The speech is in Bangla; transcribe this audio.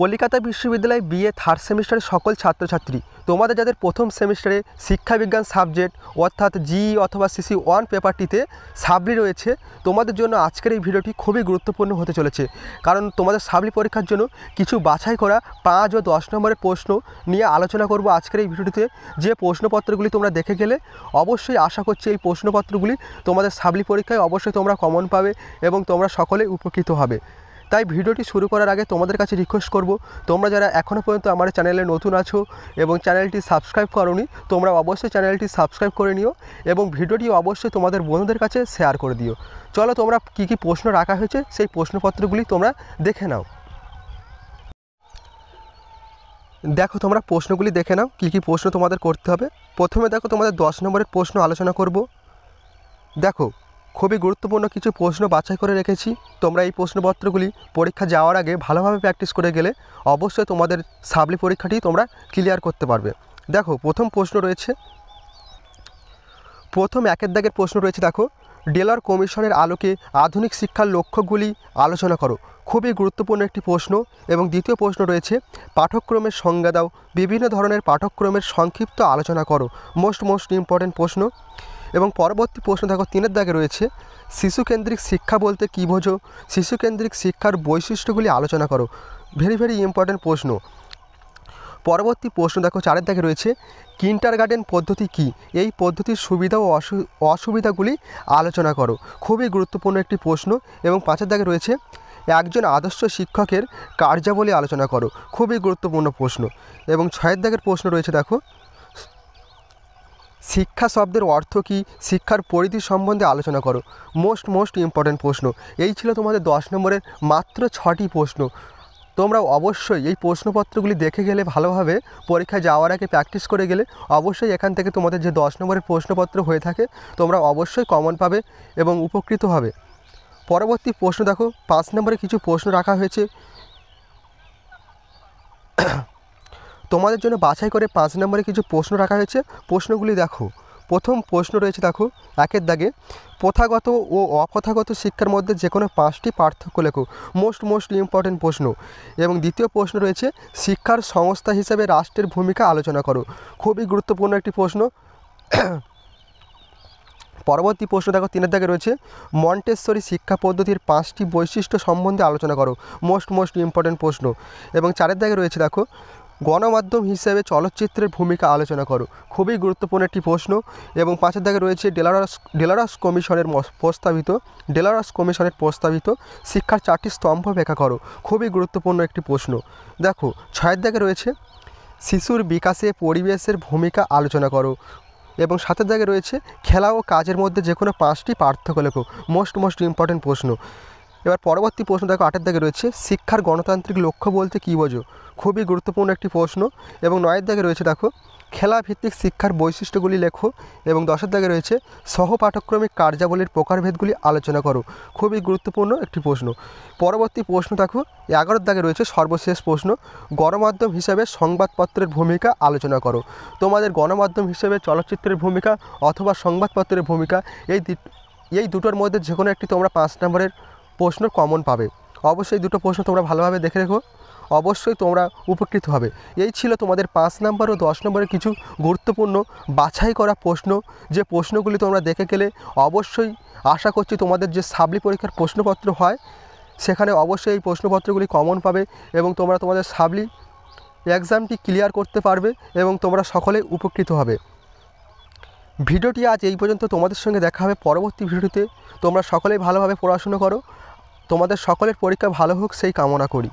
কলকাতা বিশ্ববিদ্যালয় বিএ থার্ড সেমিস্টারের সকল ছাত্রছাত্রী, তোমাদের যাদের প্রথম সেমিস্টারে শিক্ষাবিজ্ঞান সাবজেক্ট অর্থাৎ জিই অথবা সিসি 1 পেপারটিতে সাবলি রয়েছে, তোমাদের জন্য আজকের এই ভিডিওটি খুবই গুরুত্বপূর্ণ হতে চলেছে। কারণ তোমাদের সাবলি পরীক্ষার জন্য কিছু বাছাই করা 5 ও 10 নম্বরের প্রশ্ন নিয়ে আলোচনা করব আজকের এই ভিডিওটিতে। যে প্রশ্নপত্রগুলি তোমরা দেখে গেলে অবশ্যই আশা করছি এই প্রশ্নপত্রগুলি তোমাদের সাবলি পরীক্ষায় অবশ্যই তোমরা কমন পাবে এবং তোমরা সকলে উপকৃত হবে। তাই ভিডিওটি শুরু করার আগে তোমাদের কাছে রিকোয়েস্ট করব, তোমরা যারা এখনও পর্যন্ত আমার চ্যানেলে নতুন আছো এবং চ্যানেলটি সাবস্ক্রাইব করোনি, তোমরা অবশ্যই চ্যানেলটি সাবস্ক্রাইব করে নিও এবং ভিডিওটি অবশ্যই তোমাদের বন্ধুদের কাছে শেয়ার করে দিও। চলো তোমরা কী কী প্রশ্ন রাখা হয়েছে সেই প্রশ্নপত্রগুলি তোমরা দেখে নাও। দেখো তোমরা প্রশ্নগুলি দেখে নাও, কী কী প্রশ্ন তোমাদের করতে হবে। প্রথমে দেখো তোমাদের 10 নম্বরের প্রশ্ন আলোচনা করব। দেখো খুবই গুরুত্বপূর্ণ কিছু প্রশ্ন বাছাই করে রেখেছি। তোমরা এই প্রশ্নপত্রগুলি পরীক্ষা যাওয়ার আগে ভালোভাবে প্র্যাকটিস করে গেলে অবশ্যই তোমাদের সাবলি পরীক্ষাটি তোমরা ক্লিয়ার করতে পারবে। দেখো প্রথম প্রশ্ন রয়েছে, প্রথম একের দাগের প্রশ্ন রয়েছে। দেখো, ডেলর কমিশনের আলোকে আধুনিক শিক্ষার লক্ষ্যগুলি আলোচনা করো। খুবই গুরুত্বপূর্ণ একটি প্রশ্ন। এবং দ্বিতীয় প্রশ্ন রয়েছে, পাঠ্যক্রমের সংজ্ঞা দাও, বিভিন্ন ধরনের পাঠ্যক্রমের সংক্ষিপ্ত আলোচনা করো। মোস্ট ইম্পর্টেন্ট প্রশ্ন। এবং পরবর্তী প্রশ্ন দেখো 3-এর দাগে রয়েছে, শিশুকেন্দ্রিক শিক্ষা বলতে কী বোঝো, শিশুকেন্দ্রিক শিক্ষার বৈশিষ্ট্যগুলি আলোচনা করো। ভেরি ইম্পর্টেন্ট প্রশ্ন। পরবর্তী প্রশ্ন দেখো 4-এর দাগে রয়েছে, কিন্ডারগার্টেন পদ্ধতি কী, এই পদ্ধতির সুবিধা ও অসুবিধাগুলি আলোচনা করো। খুবই গুরুত্বপূর্ণ একটি প্রশ্ন। এবং 5-এর দাগে রয়েছে, একজন আদর্শ শিক্ষকের কার্যাবলী আলোচনা করো। খুবই গুরুত্বপূর্ণ প্রশ্ন। এবং 6-এর দাগের প্রশ্ন রয়েছে, দেখো, শিক্ষা শব্দের অর্থ কী, শিক্ষার পরিধি সম্বন্ধে আলোচনা করো। মোস্ট ইম্পর্টেন্ট প্রশ্ন। এই ছিল তোমাদের 10 নম্বরের মাত্র 6টি প্রশ্ন। তোমরা অবশ্যই এই প্রশ্নপত্রগুলি দেখে গেলে, ভালোভাবে পরীক্ষায় যাওয়ার আগে প্র্যাকটিস করে গেলে অবশ্যই এখান থেকে তোমাদের যে 10 নম্বরের প্রশ্নপত্র হয়ে থাকে তোমরা অবশ্যই কমন পাবে এবং উপকৃত হবে। পরবর্তী প্রশ্ন দেখো 5 নম্বরে কিছু প্রশ্ন রাখা হয়েছে তোমাদের জন্য বাছাই করে। 5 নম্বরে কিছু প্রশ্ন রাখা হয়েছে। প্রশ্নগুলি দেখো। প্রথম প্রশ্ন রয়েছে, দেখো 1-এর দাগে, প্রথাগত ও অপ্রথাগত শিক্ষার মধ্যে যে কোনো 5টি পার্থক্য লেখো। মোস্ট ইম্পর্টেন্ট প্রশ্ন। এবং দ্বিতীয় প্রশ্ন রয়েছে, শিক্ষার সংস্থা হিসেবে রাষ্ট্রের ভূমিকা আলোচনা করো। খুবই গুরুত্বপূর্ণ একটি প্রশ্ন। পরবর্তী প্রশ্ন দেখো 3-এর দাগে রয়েছে, মন্টেসরি শিক্ষা পদ্ধতির 5টি বৈশিষ্ট্য সম্বন্ধে আলোচনা করো। মোস্ট ইম্পর্টেন্ট প্রশ্ন। এবং 4-এর দাগে রয়েছে, দেখো, গণমাধ্যম হিসেবে চলচ্চিত্রের ভূমিকা আলোচনা করো। খুবই গুরুত্বপূর্ণ একটি প্রশ্ন। এবং 5-এর দাগে রয়েছে, ডেলারাস কমিশনের প্রস্তাবিত শিক্ষার 4টি স্তম্ভ ব্যাখ্যা করো। খুবই গুরুত্বপূর্ণ একটি প্রশ্ন। দেখো 6-এর দাগে রয়েছে, শিশুর বিকাশে পরিবেশের ভূমিকা আলোচনা করো। এবং 7-এর দাগে রয়েছে, খেলা ও কাজের মধ্যে যে কোনো 5টি পার্থক্য লেখো। মোস্ট ইম্পর্টেন্ট প্রশ্ন। এবার পরবর্তী প্রশ্ন দেখো 8-এর দাগে রয়েছে, শিক্ষার গণতান্ত্রিক লক্ষ্য বলতে কী বোঝো। খুবই গুরুত্বপূর্ণ একটি প্রশ্ন। এবং 9-এর দাগে রয়েছে, দেখো, খেলাভিত্তিক শিক্ষার বৈশিষ্ট্যগুলি লেখো। এবং 10-এর দাগে রয়েছে, সহপাঠক্রমিক কার্যাবলীর প্রকারভেদগুলি আলোচনা করো। খুবই গুরুত্বপূর্ণ একটি প্রশ্ন। পরবর্তী প্রশ্ন দেখো 11-এর দাগে রয়েছে, সর্বশেষ প্রশ্ন, গণমাধ্যম হিসাবে সংবাদপত্রের ভূমিকা আলোচনা করো। তোমাদের গণমাধ্যম হিসেবে চলচ্চিত্রের ভূমিকা অথবা সংবাদপত্রের ভূমিকা, এই দুটোর মধ্যে যে কোনো একটি তোমরা 5 নম্বরের প্রশ্ন কমন পাবে। অবশ্যই দুটো প্রশ্ন তোমরা ভালোভাবে দেখে রেখো, অবশ্যই তোমরা উপকৃত হবে। এই ছিল তোমাদের 5 নম্বর ও 10 নম্বরের কিছু গুরুত্বপূর্ণ বাছাই করা প্রশ্ন। যে প্রশ্নগুলি তোমরা দেখে গেলে অবশ্যই আশা করছি তোমাদের যে সাবলি পরীক্ষার প্রশ্নপত্র হয় সেখানে অবশ্যই এই প্রশ্নপত্রগুলি কমন পাবে এবং তোমরা তোমাদের সাবলি এক্সামটি ক্লিয়ার করতে পারবে এবং তোমরা সকলেই উপকৃত হবে। ভিডিওটি আজ এই পর্যন্ত। তোমাদের সঙ্গে দেখা হবে পরবর্তী ভিডিওতে। তোমরা সকলেই ভালোভাবে পড়াশুনো করো। তোমাদের সকলের পরীক্ষা ভালো হোক সেই কামনা করি।